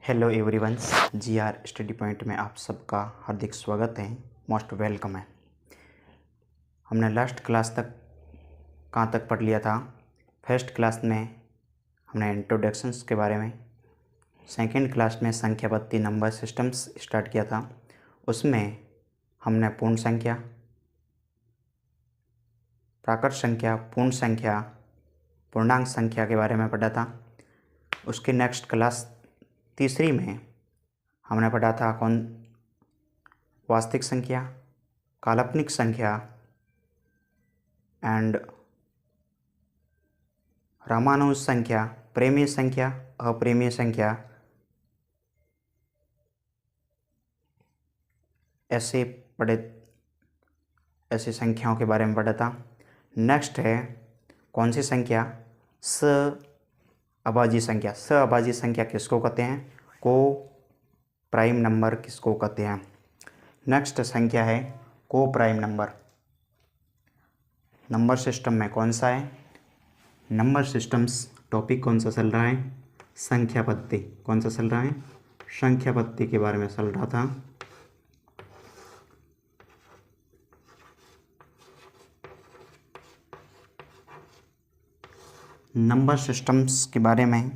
Hello everyone, GR study point में आप सबका हार्दिक स्वागत है। मोस्ट वेलकम है। हमने लास्ट क्लास तक कहाँ तक पढ़ लिया था? फर्स्ट क्लास में हमने इंट्रोडक्शंस के बारे में, सेकंड क्लास में संख्या पद्धति नंबर सिस्टम्स स्टार्ट किया था। उसमें हमने पूर्ण संख्या, प्राकृत संख्या, पूर्ण संख्या, पूर्णांक संख्या के बारे में पढ़ा था। उसके नेक्स्ट क्लास तीसरी में हमने पढ़ा था वास्तविक संख्या, काल्पनिक संख्या एंड रामानुज संख्या, प्रेमीय संख्या, अप्रेमीय संख्या, ऐसे संख्याओं के बारे में पढ़ा था। नेक्स्ट है कौन सी संख्या? अभाज्य संख्या। अभाज्य संख्या किसको कहते हैं? को प्राइम नंबर किसको कहते हैं? नेक्स्ट संख्या है को प्राइम नंबर। नंबर सिस्टम में कौन सा है? नंबर सिस्टम्स टॉपिक कौन सा चल रहा है? संख्या पद्धति। कौन सा चल रहा है? संख्या पद्धति के बारे में चल रहा था। नंबर सिस्टम्स के बारे में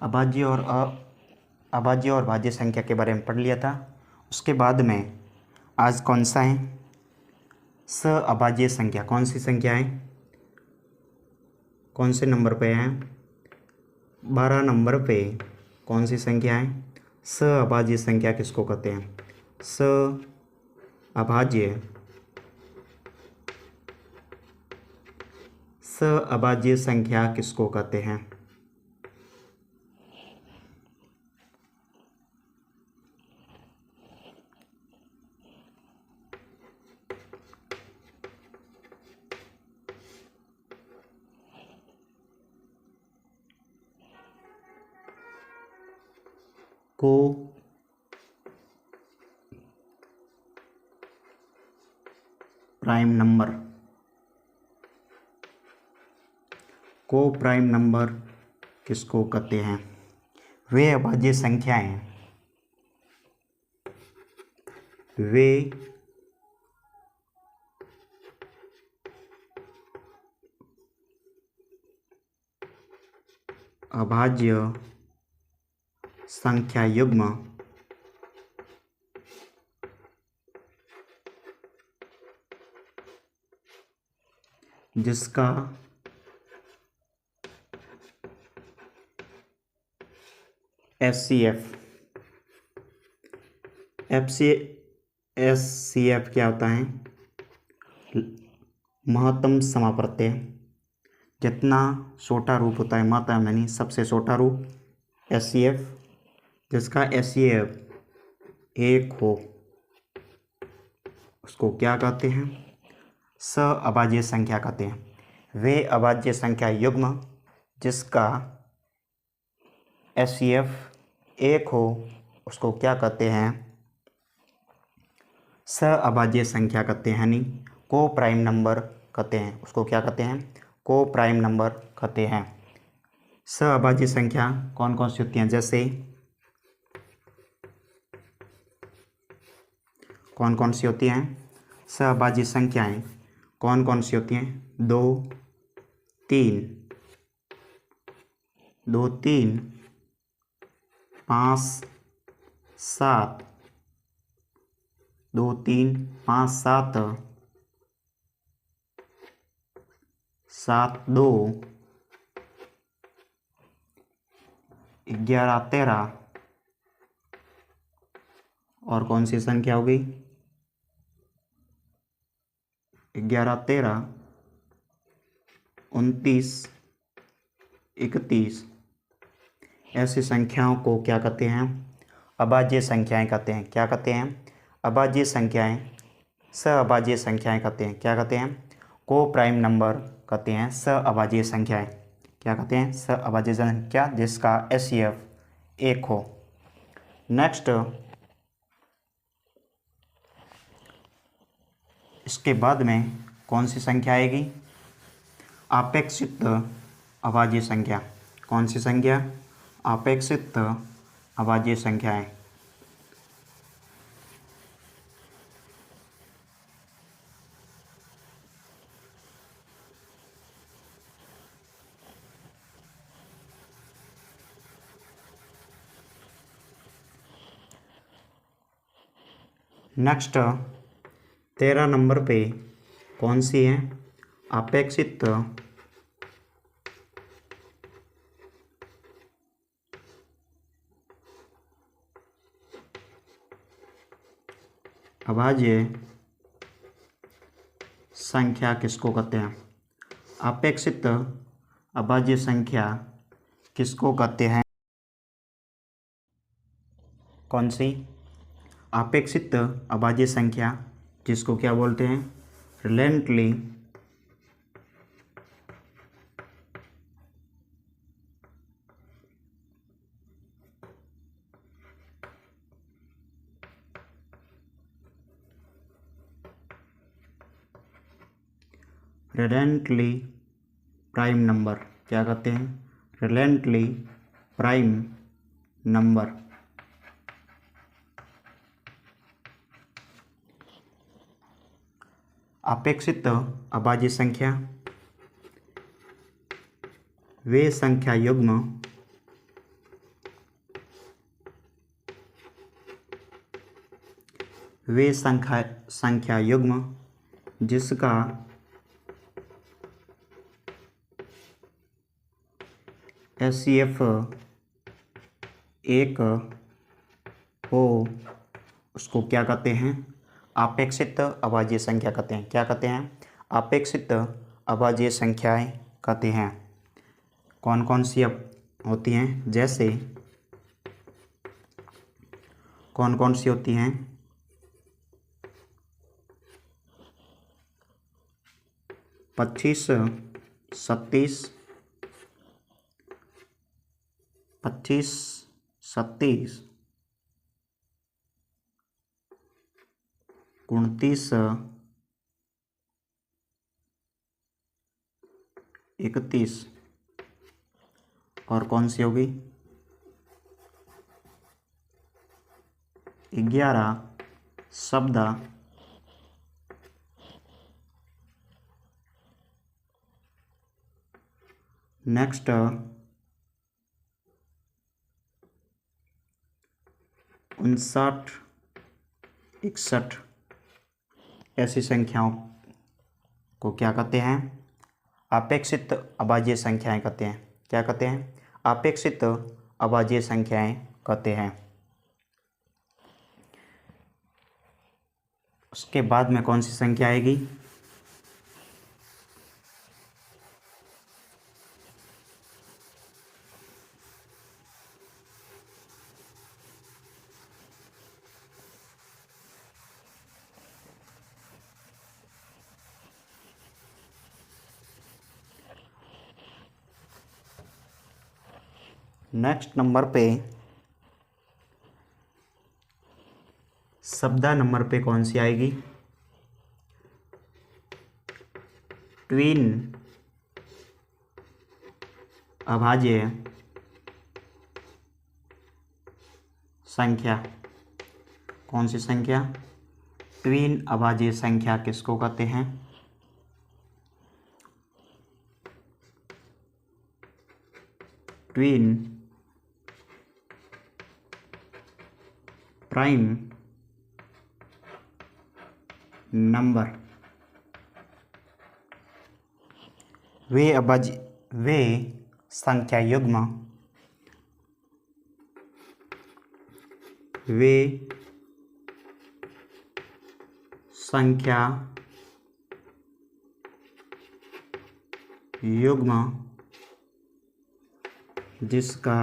अभाज्य और भाज्य संख्या के बारे में पढ़ लिया था। उसके बाद में आज कौन सा है? अभाज्य संख्या। कौन सी संख्या है? कौन से नंबर पे है? 12 नंबर पे कौन सी संख्या है? अभाज्य संख्या किसको कहते हैं? अभाज्य संख्या किसको कहते हैं? को प्राइम नंबर। को प्राइम नंबर किसको कहते हैं? वे अभाज्य संख्याएं, वे अभाज्य संख्या युग्म जिसका एचसीएफ क्या होता है? महत्तम समाप्रत्यय। जितना छोटा रूप होता है महत्तम यानी सबसे छोटा रूप, एचसीएफ। जिसका एचसीएफ 1 हो उसको क्या कहते हैं? अभाज्य संख्या कहते हैं। वे अभाज्य संख्या युग्म जिसका एचसीएफ 1 हो उसको क्या कहते हैं? अभाज्य संख्या कहते हैं, यानी को प्राइम नंबर कहते हैं। उसको क्या कहते हैं? को प्राइम नंबर कहते हैं। अभाज्य संख्या कौन कौन सी होती हैं? जैसे कौन कौन सी होती हैं? अभाज्य संख्याएं कौन कौन सी होती हैं? 2, 3, 5, 7, 2, 3, 5, 7, 7, 2, 11, 13 और कौन सी संख्या हो गई? 11, 13, 29, 31। ऐसी संख्याओं को क्या कहते हैं? अभाज्य संख्याएं कहते हैं। क्या कहते हैं? अभाज्य संख्याएं, अभाज्य संख्याएं कहते हैं। क्या कहते हैं? को प्राइम नंबर कहते हैं। अभाज्य संख्याएं क्या कहते हैं? अभाज्य संख्या जिसका एचसीएफ 1 हो। नेक्स्ट इसके बाद में कौन सी संख्या आएगी? अपेक्षित अभाज्य संख्या। कौन सी संख्या? अपेक्षित अभाज्य संख्याएं। नेक्स्ट 13 नंबर पे कौन सी है? अपेक्षित अभाज्य संख्या किसको कहते हैं? अपेक्षित अभाज्य संख्या किसको कहते हैं? कौन सी? अपेक्षित अभाज्य संख्या, जिसको क्या बोलते हैं? रिलेंटली रिलेंटली प्राइम नंबर। क्या कहते हैं? रिलेंटली प्राइम नंबर। अपेक्षित अभाज्य संख्या वे संख्या युग्म संख्या युग्म जिसका HCF 1 हो उसको क्या कहते हैं? अपेक्षित अभाज्य संख्या कहते हैं। क्या कहते हैं? अपेक्षित अभाज्य संख्याएं कहते हैं। कौन कौन सी होती हैं? जैसे कौन कौन सी होती हैं? 25, 37, 25, 37, 29, 31 और कौन सी होगी? 11 शब्द नेक्स्ट 59, 61 ऐसी संख्याओं को क्या कहते हैं? अपेक्षित अभाज्य संख्याएं कहते हैं। क्या कहते हैं? अपेक्षित अभाज्य संख्याएं कहते हैं। उसके बाद में कौन सी संख्या आएगी? नेक्स्ट नंबर पे शब्दा नंबर पे कौन सी आएगी? ट्विन अभाज्य संख्या। कौन सी संख्या? ट्विन अभाज्य संख्या किसको कहते हैं? Twin prime number. वे संख्या युग्म वे संख्या युग्म जिसका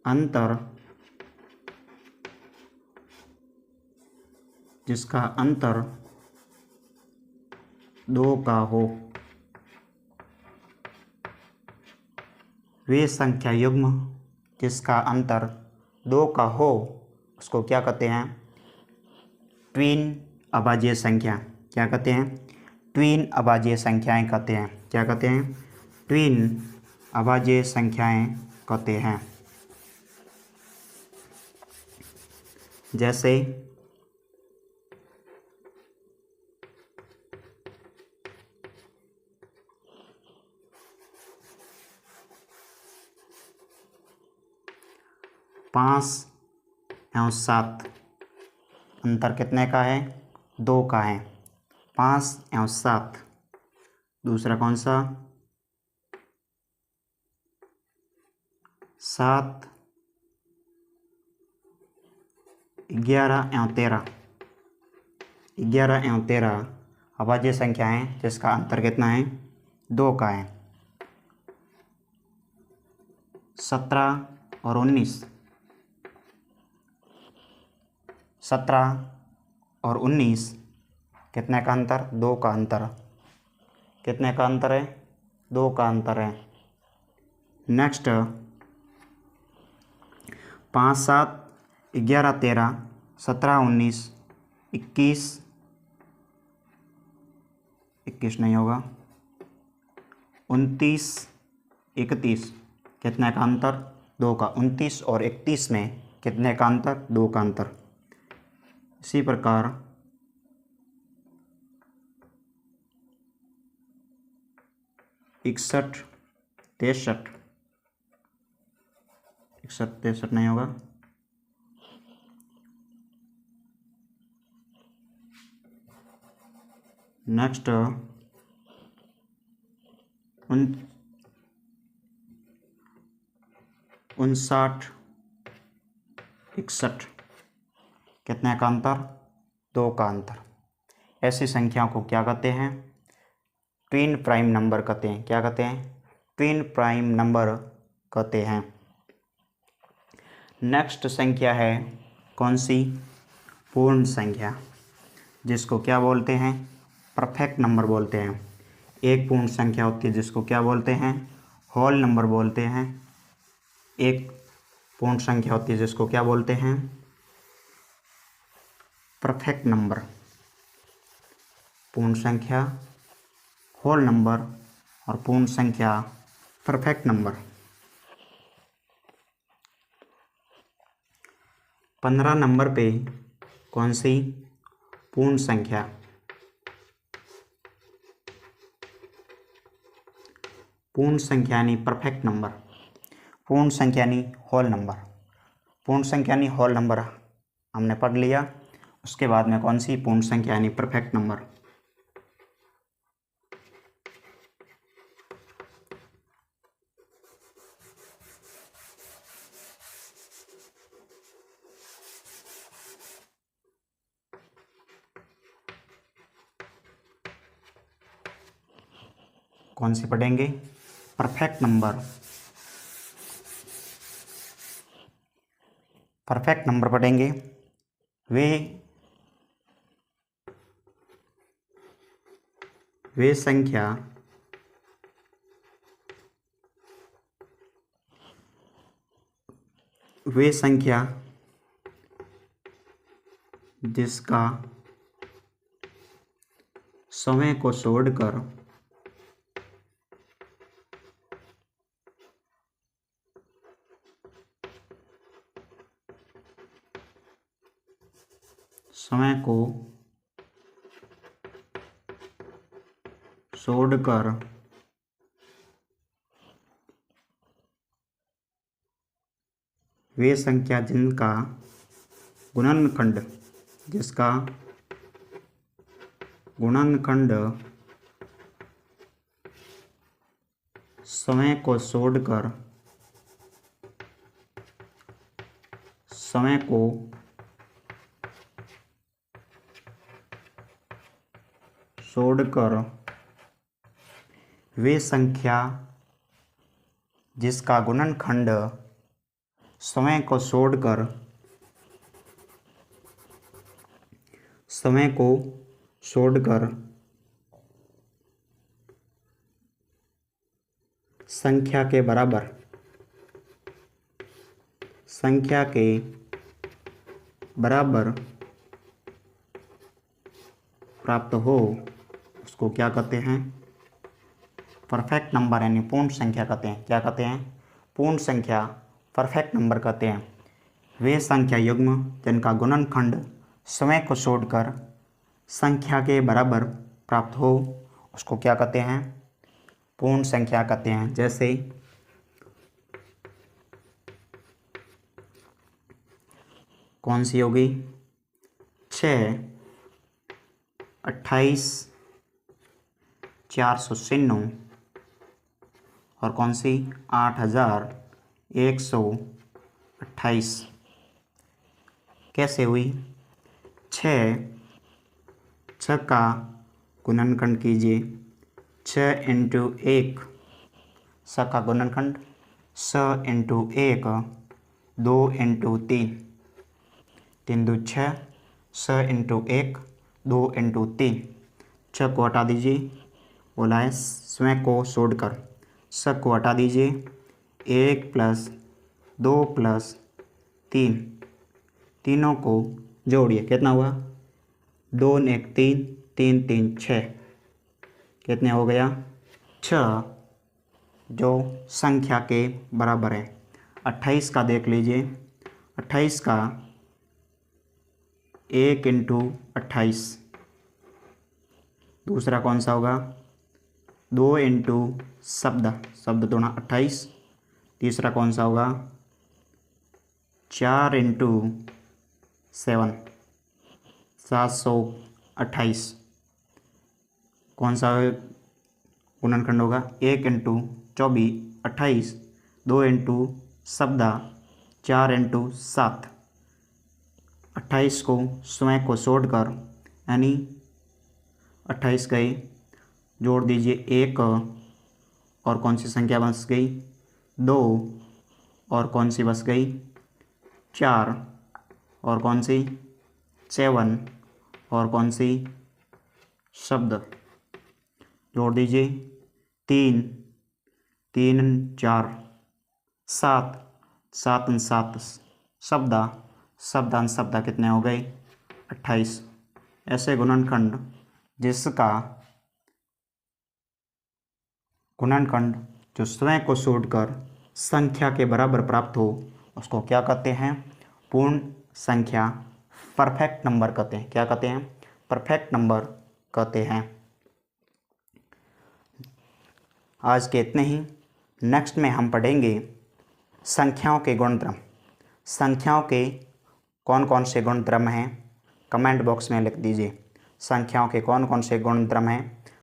अंतर 2 का हो। वे संख्या युग्म जिसका अंतर 2 का हो उसको क्या कहते हैं? ट्विन अभाज्य संख्या। क्या कहते हैं? ट्विन अभाज्य संख्याएं कहते हैं। क्या कहते हैं? ट्विन अभाज्य संख्याएं कहते हैं। जैसे 5 एवं 7 अंतर कितने का है? 2 का है। 5 एवं 7। दूसरा कौन सा? 7 11 एवं 13। 11 एवं 13 अभाज्य संख्या है जिसका अंतर कितना है? 2 का है। 17 और 19। 17 और 19 कितने का अंतर? 2 का अंतर। कितने का अंतर है? 2 का अंतर है। नेक्स्ट 5 7 11 13 17 19 21 नहीं होगा, 29 31 कितने का अंतर? 2 का। 29 और 31 में कितने का अंतर? 2 का अंतर। इसी प्रकार 61 63 नहीं होगा, 59 61 कितने का अंतर? 2 का अंतर। ऐसी संख्याओं को क्या कहते हैं? ट्विन प्राइम नंबर कहते हैं। क्या कहते हैं? ट्विन प्राइम नंबर कहते हैं। नेक्स्ट संख्या है कौन सी? पूर्ण संख्या, जिसको क्या बोलते हैं? परफेक्ट नंबर बोलते हैं। एक पूर्ण संख्या होती है जिसको क्या बोलते हैं? होल नंबर बोलते हैं। एक पूर्ण संख्या होती है जिसको क्या बोलते हैं? Perfect number. पूर्ण संख्या, होल नंबर और पूर्ण संख्या परफेक्ट नंबर। 15 नंबर पे कौन सी पूर्ण संख्या? पूर्ण संख्या यानी परफेक्ट नंबर। पूर्ण संख्या यानी होल नंबर। पूर्ण संख्या यानी होल नंबर हमने पढ़ लिया। उसके बाद में कौन सी? पूर्ण संख्या यानी परफेक्ट नंबर। कौन सी पढ़ेंगे? Perfect number. परफेक्ट नंबर पढ़ेंगे। वे संख्या जिसका समय को छोड़कर वे संख्या जिनका गुणनखंड समय को छोड़कर वे संख्या जिसका गुणनखंड समय को छोड़कर संख्या के बराबर संख्या के बराबर प्राप्त हो उसको क्या कहते हैं? परफेक्ट नंबर यानी पूर्ण संख्या कहते हैं। क्या कहते हैं? पूर्ण संख्या, परफेक्ट नंबर कहते हैं। वे संख्या युग्म जिनका गुणनखंड स्वयं को छोड़कर संख्या के बराबर प्राप्त हो उसको क्या कहते हैं? पूर्ण संख्या कहते हैं। जैसे कौन सी होगी? 6, 28, 496 और कौन सी? 8128। कैसे हुई? 6 का गुणनखंड कीजिए। 6 × 1 6 का गुणनखंड 6 × 1 2 × 3 3 2 6 6 × 1 2 × 3। 6 को हटा दीजिए, बोला है स्वयं को छोड़कर। 6 को हटा दीजिए, 1 + 2 + 3 तीनों को जोड़िए। कितना हुआ? 2 1 3 3 3 6। कितने हो गया? 6, जो संख्या के बराबर है। 28 का देख लीजिए। 28 का 1 × 28। दूसरा कौन सा होगा? 2 × शब्द तोड़ा 28। तीसरा कौन सा होगा? 4 × 7 728। कौन सा गुणनखंड होगा? 1 × 24 28 2 × शब्द 4 × 7। 28 को स्वयं को छोड़कर यानी 28 गए, जोड़ दीजिए 1 और कौन सी संख्या बच गई? 2 और कौन सी बच गई? 4 और कौन सी? 7 और कौन सी? शब्द जोड़ दीजिए 3 3 4 7 7 7 शब्द कितने हो गए? 28। ऐसे गुणनखंड जिसका गुणनखंड जो स्वयं को छोड़कर संख्या के बराबर प्राप्त हो उसको क्या कहते हैं? पूर्ण संख्या, परफेक्ट नंबर कहते हैं। क्या कहते हैं? परफेक्ट नंबर कहते हैं। आज के इतने ही। नेक्स्ट में हम पढ़ेंगे संख्याओं के गुणधर्म। संख्याओं के कौन कौन से गुणधर्म हैं? कमेंट बॉक्स में लिख दीजिए। संख्याओं के कौन कौन से गुणधर्म हैं